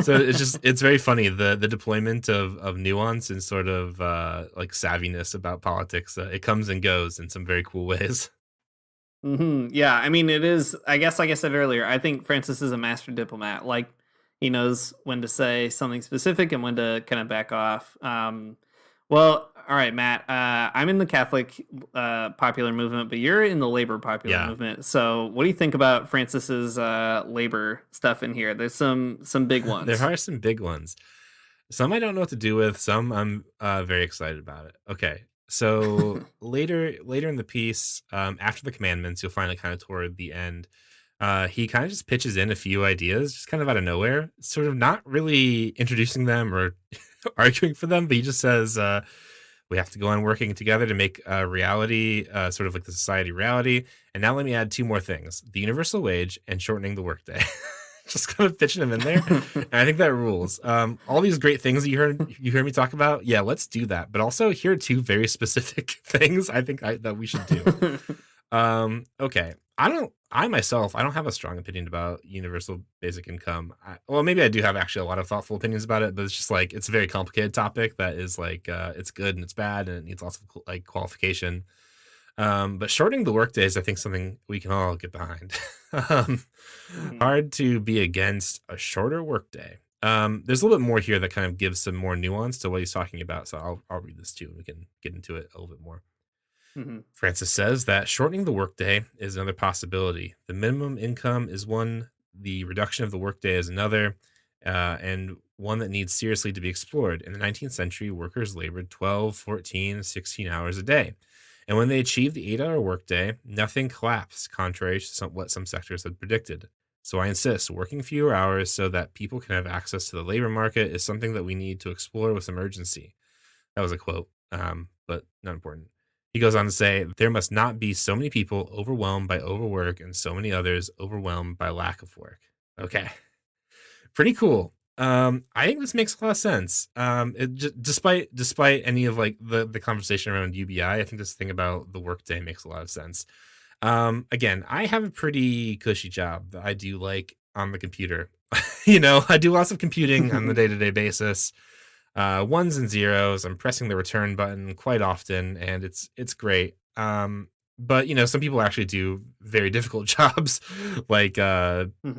Speaker 9: So it's very funny the deployment of nuance and sort of like savviness about politics. It comes and goes in some very cool ways.
Speaker 8: Yeah, I mean, it is. I guess, like I said earlier, I think Francis is a master diplomat. Like, he knows when to say something specific and when to kind of back off. Well, all right, Matt. I'm in the Catholic popular movement, but you're in the labor popular
Speaker 9: Yeah.
Speaker 8: movement. So, what do you think about Francis's labor stuff in here? There's some big ones.
Speaker 9: There are some big ones. Some I don't know what to do with. Some I'm very excited about it. Okay. So later in the piece, after the commandments, you'll find it kind of toward the end. He kind of just pitches in a few ideas, just kind of out of nowhere, sort of not really introducing them or arguing for them, but he just says, we have to go on working together to make reality, sort of like the society reality. And now let me add two more things: the universal wage and shortening the workday. Just kind of pitching them in there, and I think that rules. All these great things that you heard me talk about, yeah, let's do that. But also, here are two very specific things I think that we should do. Okay, I myself don't have a strong opinion about universal basic income. Well, maybe I do have actually a lot of thoughtful opinions about it, but it's just like it's a very complicated topic that is like it's good and it's bad and it needs lots of like qualification. But shortening the workday is, I think, something we can all get behind. Hard to be against a shorter workday. There's a little bit more here that kind of gives some more nuance to what he's talking about. So I'll read this too, and we can get into it a little bit more. Francis says that shortening the workday is another possibility. The minimum income is one, the reduction of the workday is another, and one that needs seriously to be explored. In the 19th century, workers labored 12, 14, 16 hours a day. And when they achieved the 8-hour workday, nothing collapsed, contrary to what some sectors had predicted. So I insist, working fewer hours so that people can have access to the labor market is something that we need to explore with some urgency. That was a quote, but not important. He goes on to say, there must not be so many people overwhelmed by overwork and so many others overwhelmed by lack of work. Okay. Pretty cool. I think this makes a lot of sense. Despite any of like the conversation around UBI, I think this thing about the workday makes a lot of sense. Again, I have a pretty cushy job that I do like on the computer. I do lots of computing on the day-to-day basis. Ones and zeros. I'm pressing the return button quite often, and it's great. But some people actually do very difficult jobs, like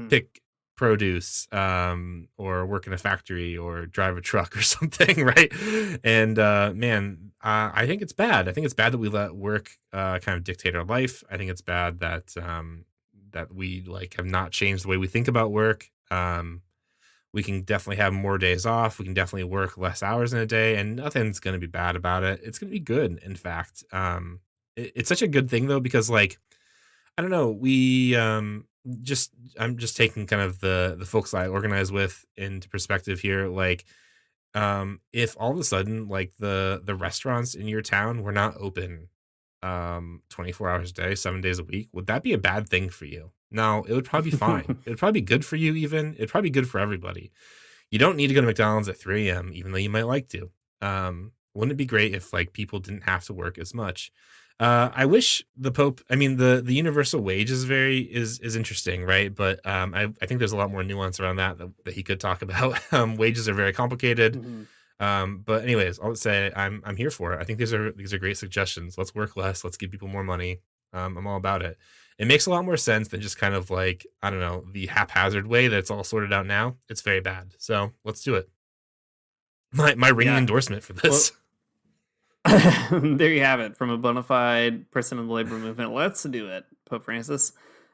Speaker 9: pick produce, or work in a factory, or drive a truck or something, right? And man, I think it's bad. I think it's bad that we let work kind of dictate our life. I think it's bad that that we like have not changed the way we think about work. We can definitely have more days off. We can definitely work less hours in a day, and nothing's going to be bad about it. It's going to be good, in fact. It's such a good thing though, because like, I don't know, I'm just taking kind of the folks I organize with into perspective here. Like, if all of a sudden like the restaurants in your town were not open 24 hours a day, 7 days a week, would that be a bad thing for you? No, it would probably be fine. It would probably be good for you, even. It'd probably be good for everybody. You don't need to go to McDonald's at 3 a.m., even though you might like to. Wouldn't it be great if like people didn't have to work as much? I wish the Pope, I mean, the universal wage is is interesting, right? But I think there's a lot more nuance around that he could talk about. Wages are very complicated. But anyways, I'll say I'm here for it. I think these are great suggestions. Let's work less. Let's give people more money. I'm all about it. It makes a lot more sense than just kind of like, I don't know, the haphazard way that it's all sorted out now. It's very bad. So let's do it. My ringing endorsement for this.
Speaker 8: Well, there you have it, from a bona fide person in the labor movement. Let's do it, Pope Francis.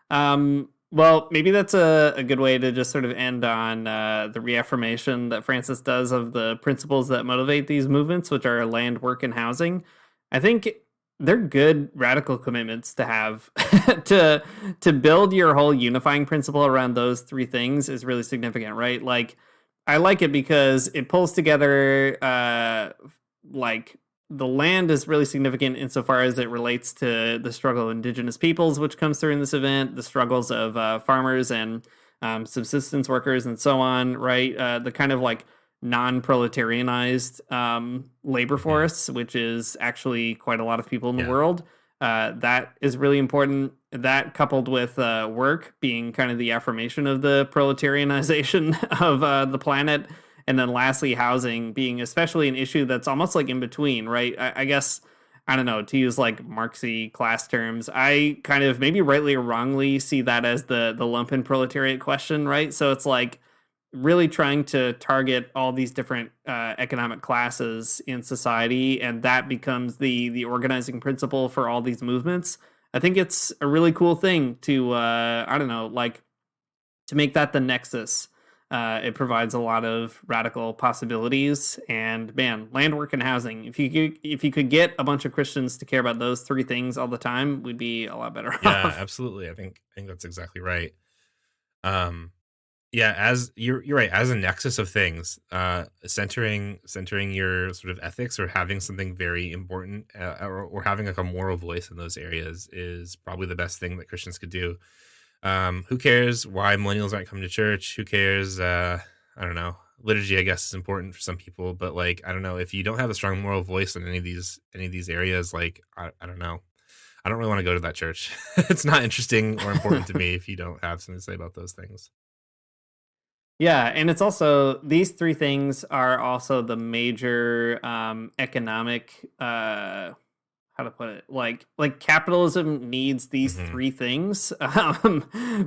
Speaker 8: Well, maybe that's a good way to just sort of end on the reaffirmation that Francis does of the principles that motivate these movements, which are land, work, and housing. I think they're good radical commitments to have. To build your whole unifying principle around those three things is really significant, right? Like, I like it because it pulls together like the land is really significant insofar as it relates to the struggle of indigenous peoples, which comes through in this event, the struggles of farmers and subsistence workers and so on, right? The kind of like non-proletarianized labor force, which is actually quite a lot of people in the world. That is really important. That coupled with work being kind of the affirmation of the proletarianization of the planet. And then lastly, housing being especially an issue that's almost like in between, right? I guess, I don't know, to use like Marxy class terms, I kind of maybe rightly or wrongly see that as the lumpen proletariat question, right? So it's like really trying to target all these different economic classes in society, and that becomes the organizing principle for all these movements. I think it's a really cool thing to I don't know, like to make that the nexus. It provides a lot of radical possibilities, and man, land, work, and housing. If you could get a bunch of Christians to care about those three things all the time, we'd be a lot better off.
Speaker 9: Yeah, absolutely. I think that's exactly right. Yeah, as you're right, as a nexus of things, centering your sort of ethics or having something very important, or having like a moral voice in those areas is probably the best thing that Christians could do. Who cares why millennials aren't coming to church? Who cares? I don't know. Liturgy, I guess, is important for some people, but like, I don't know, if you don't have a strong moral voice in any of these areas, like, I don't know. I don't really want to go to that church. It's not interesting or important to me if you don't have something to say about those things.
Speaker 8: Yeah, and it's also, these three things are also the major economic how to put it, like capitalism needs these three things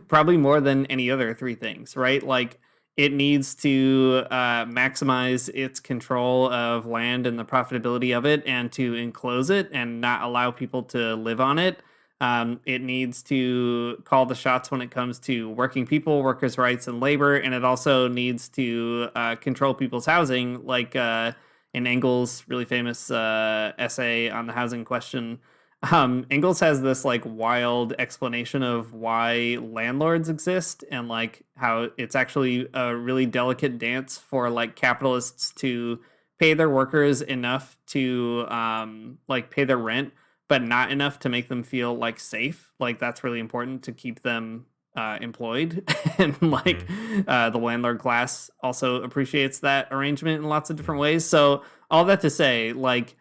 Speaker 8: probably more than any other three things, right? Like, it needs to maximize its control of land and the profitability of it, and to enclose it and not allow people to live on it. It needs to call the shots when it comes to working people, workers' rights, and labor, and it also needs to control people's housing, like in Engels' really famous essay on the housing question. Engels has this like wild explanation of why landlords exist, and like how it's actually a really delicate dance for like capitalists to pay their workers enough to like pay their rent, but not enough to make them feel like safe. Like, that's really important to keep them employed. And like the landlord class also appreciates that arrangement in lots of different ways. So all that to say, like,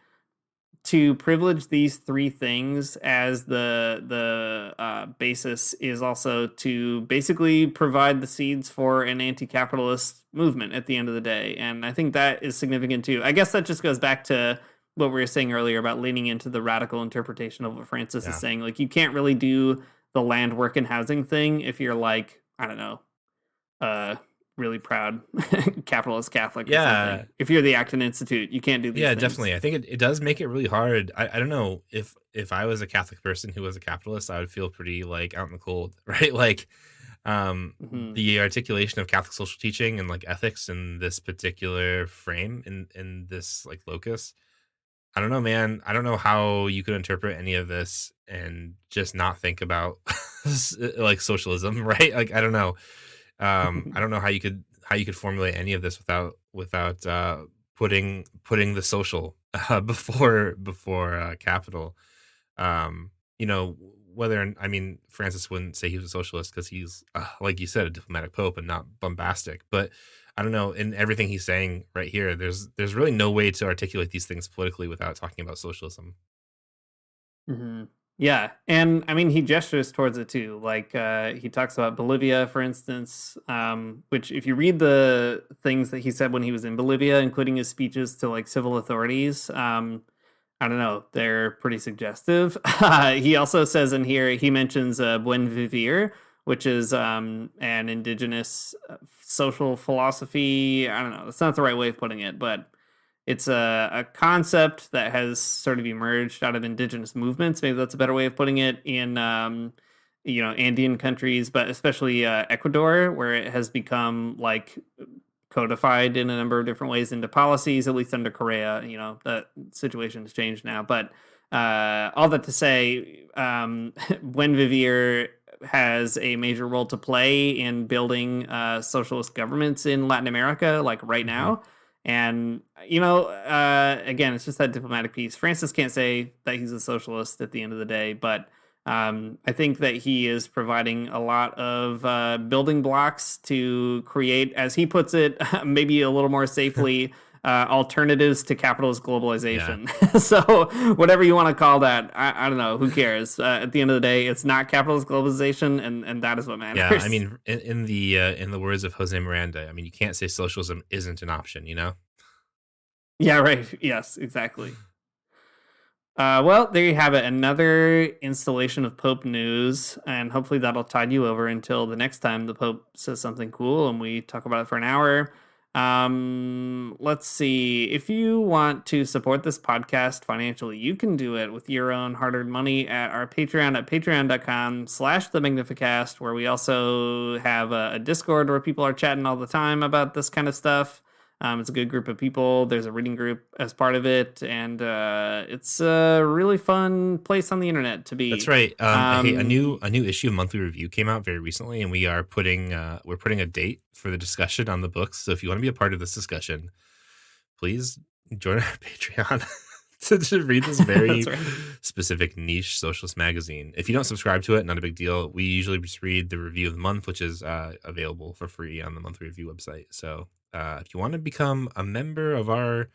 Speaker 8: to privilege these three things as the basis is also to basically provide the seeds for an anti-capitalist movement at the end of the day. And I think that is significant too. I guess that just goes back to what we were saying earlier about leaning into the radical interpretation of what Francis is saying. Like, you can't really do the land, work, and housing thing if you're like, I don't know, really proud capitalist Catholic or something. If you're the Acton Institute, you can't do these things.
Speaker 9: Definitely. I think it does make it really hard. I don't know, if I was a Catholic person who was a capitalist, I would feel pretty like out in the cold, right? Like, the articulation of Catholic social teaching and like ethics in this particular frame, in this like locus, I don't know, man. I don't know how you could interpret any of this and just not think about like socialism, right? Like, I don't know. I don't know how you could formulate any of this without putting the social before capital. You know, I mean, Francis wouldn't say he was a socialist because he's like you said, a diplomatic pope and not bombastic, but I don't know, in everything he's saying right here, there's really no way to articulate these things politically without talking about socialism.
Speaker 8: Yeah, and I mean, he gestures towards it too. Like, he talks about Bolivia, for instance, which, if you read the things that he said when he was in Bolivia, including his speeches to like civil authorities, I don't know, they're pretty suggestive. He also says in here, he mentions Buen Vivir, which is an indigenous social philosophy. I don't know, that's not the right way of putting it, but it's a concept that has sort of emerged out of indigenous movements. Maybe that's a better way of putting it, in Andean countries, but especially Ecuador, where it has become like codified in a number of different ways into policies, at least under Correa. That situation has changed now, but all that to say, when Vivier has a major role to play in building socialist governments in Latin America, like right now. And, again, it's just that diplomatic piece. Francis can't say that he's a socialist at the end of the day, but I think that he is providing a lot of building blocks to create, as he puts it, maybe a little more safely, alternatives to capitalist globalization. Yeah. So whatever you want to call that, I don't know, who cares? At the end of the day, it's not capitalist globalization, and that is what matters.
Speaker 9: Yeah, I mean, in the words of Jose Miranda, I mean, you can't say socialism isn't an option,
Speaker 8: Yeah, right. Yes, exactly. Well, there you have it. Another installation of Pope news, and hopefully that'll tide you over until the next time the Pope says something cool and we talk about it for an hour. Let's see. If you want to support this podcast financially, you can do it with your own hard-earned money at our Patreon at patreon.com/the Magnificast, where we also have a Discord where people are chatting all the time about this kind of stuff. It's a good group of people. There's a reading group as part of it, and it's a really fun place on the internet to be.
Speaker 9: That's right. Hey, a new issue of Monthly Review came out very recently, and we're putting a date for the discussion on the books. So if you want to be a part of this discussion, please join our Patreon to read this very specific niche socialist magazine. If you don't subscribe to it, not a big deal. We usually just read the review of the month, which is available for free on the Monthly Review website. So if you want to become a member of our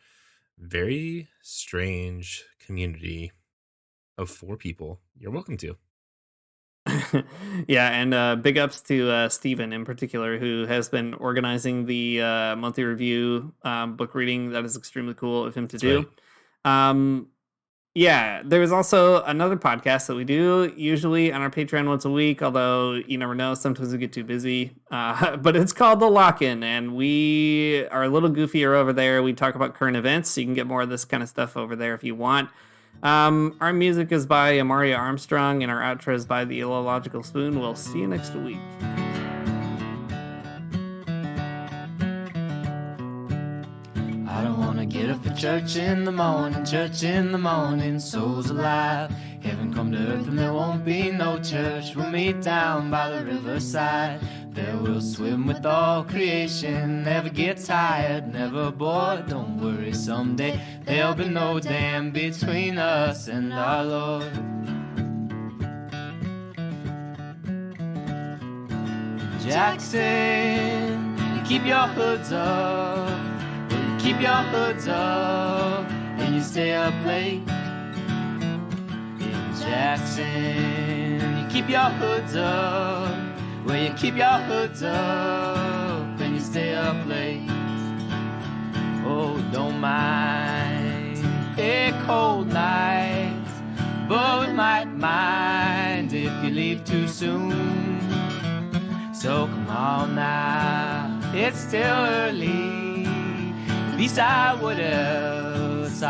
Speaker 9: very strange community of 4 people, you're welcome to.
Speaker 8: Yeah, and big ups to Stephen in particular, who has been organizing the Monthly Review book reading. That is extremely cool of him to do. Right. Yeah, there's also another podcast that we do usually on our Patreon once a week, although you never know, sometimes we get too busy. But it's called The Lock-In, and we are a little goofier over there. We talk about current events, so you can get more of this kind of stuff over there if you want. Our music is by Amaria Armstrong, and our outro is by The Illogical Spoon. We'll see you next week.
Speaker 11: I don't wanna get up for church in the morning, souls alive. Heaven come to earth and there won't be no church. We'll meet down by the riverside. There we'll swim with all creation. Never get tired, never bored. Don't worry, someday there'll be no dam between us and our Lord. Jackson, keep your hoods up. Keep your hoods up and you stay up late. In Jackson, you keep your hoods up. Well, you keep your hoods up and you stay up late. Oh, don't mind a cold night, but we might mind if you leave too soon. So come on now, it's still early. At least I would else.